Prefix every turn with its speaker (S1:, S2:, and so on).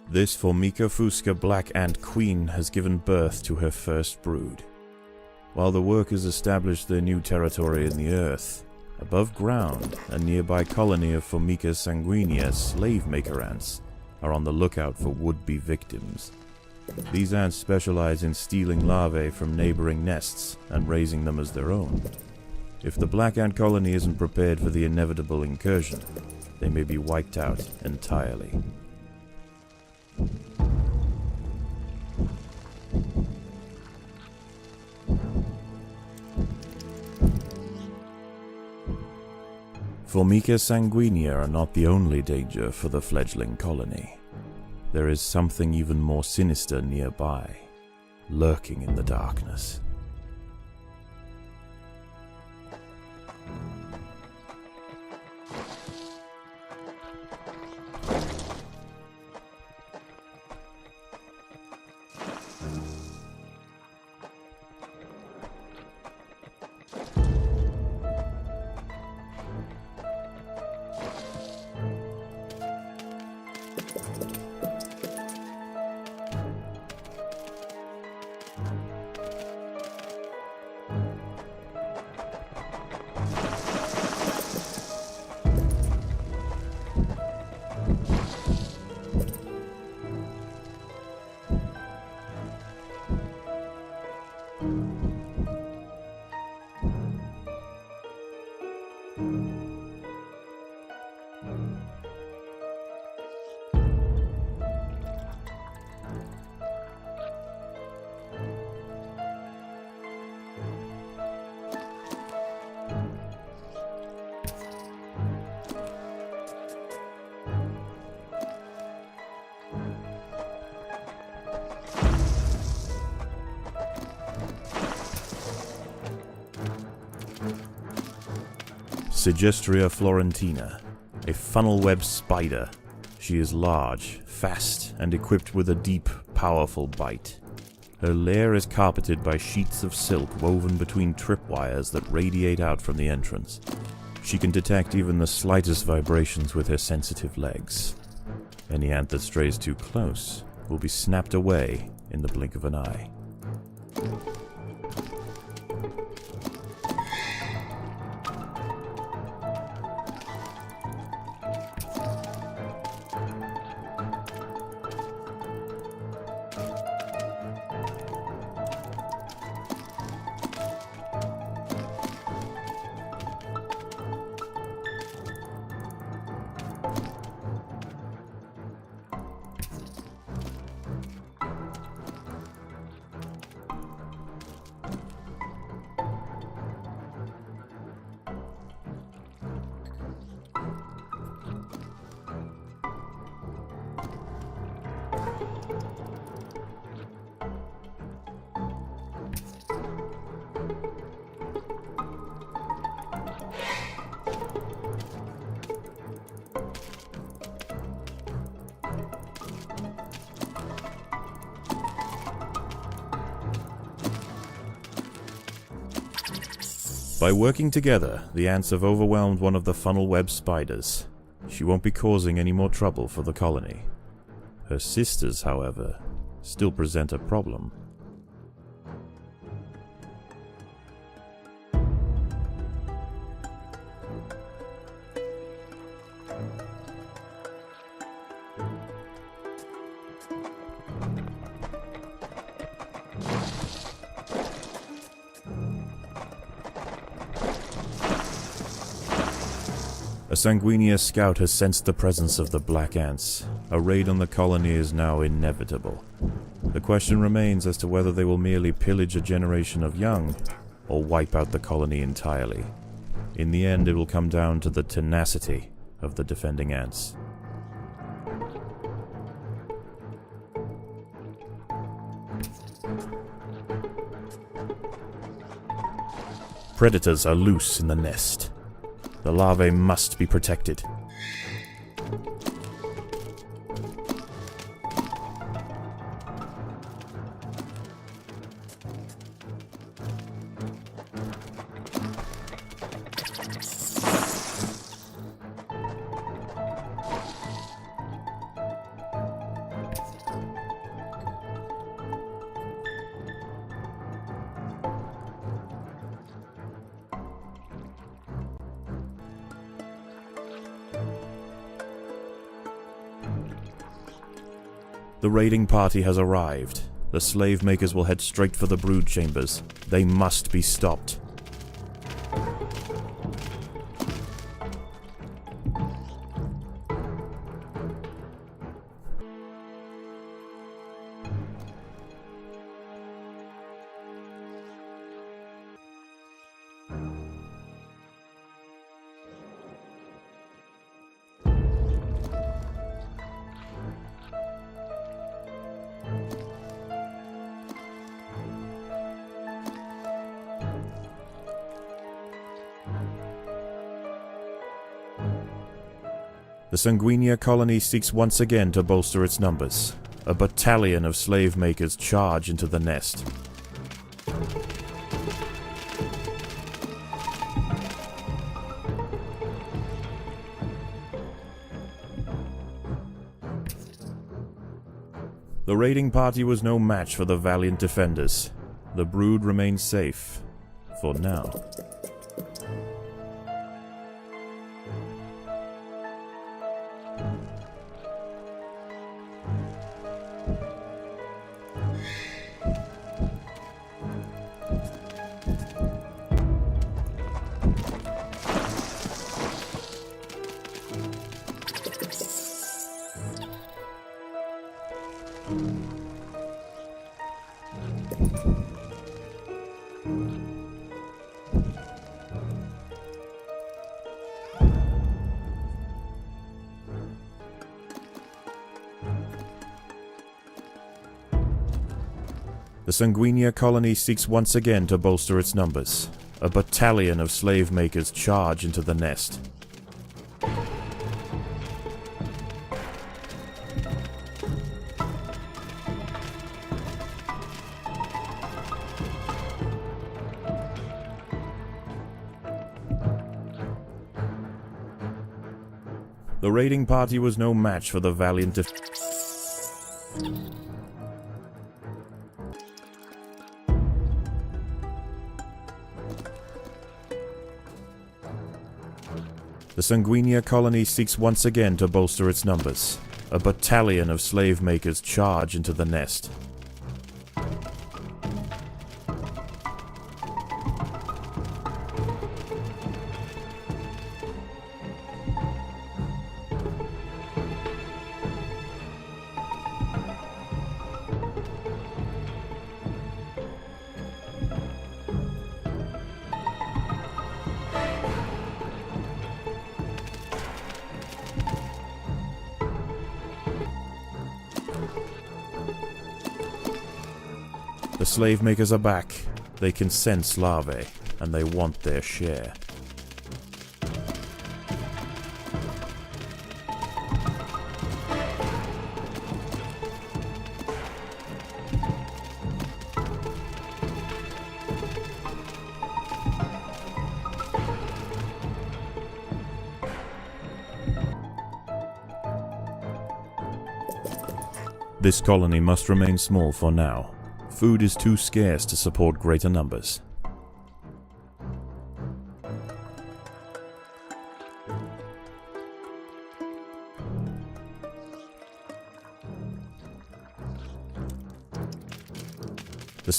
S1: This Formica fusca black ant queen has given birth to her first brood. While the workers established their new territory in the earth, above ground, a nearby colony of Formica sanguinea slave-maker ants are on the lookout for would-be victims. These ants specialize in stealing larvae from neighboring nests and raising them as their own. If the black ant colony isn't prepared for the inevitable incursion, they may be wiped out entirely. Formica sanguinea are not the only danger for the fledgling colony. There is something even more sinister nearby, lurking in the darkness. Sigistria florentina, a funnel-web spider. She is large, fast, and equipped with a deep, powerful bite. Her lair is carpeted by sheets of silk woven between tripwires that radiate out from the entrance. She can detect even the slightest vibrations with her sensitive legs. Any ant that strays too close will be snapped away in the blink of an eye. By working together, the ants have overwhelmed one of the funnel-web spiders. She won't be causing any more trouble for the colony. Her sisters, however, still present a problem. A sanguinea scout has sensed the presence of the black ants. A raid on the colony is now inevitable. The question remains as to whether they will merely pillage a generation of young, or wipe out the colony entirely. In the end, it will come down to the tenacity of the defending ants. Predators are loose in the nest. The larvae must be protected. The raiding party has arrived. The slave makers will head straight for the brood chambers. They must be stopped. The Sanguinia colony seeks once again to bolster its numbers. A battalion of slave makers charge into the nest. The raiding party was no match for the valiant defenders. The brood remains safe, for now. The Sanguinia colony seeks once again to bolster its numbers. A battalion of slave makers charge into the nest. The raiding party was no match for the valiant The Sanguinia colony seeks once again to bolster its numbers. A battalion of slave makers charge into the nest. The slave makers are back. They can sense larvae, and they want their share. This colony must remain small for now. Food is too scarce to support greater numbers. The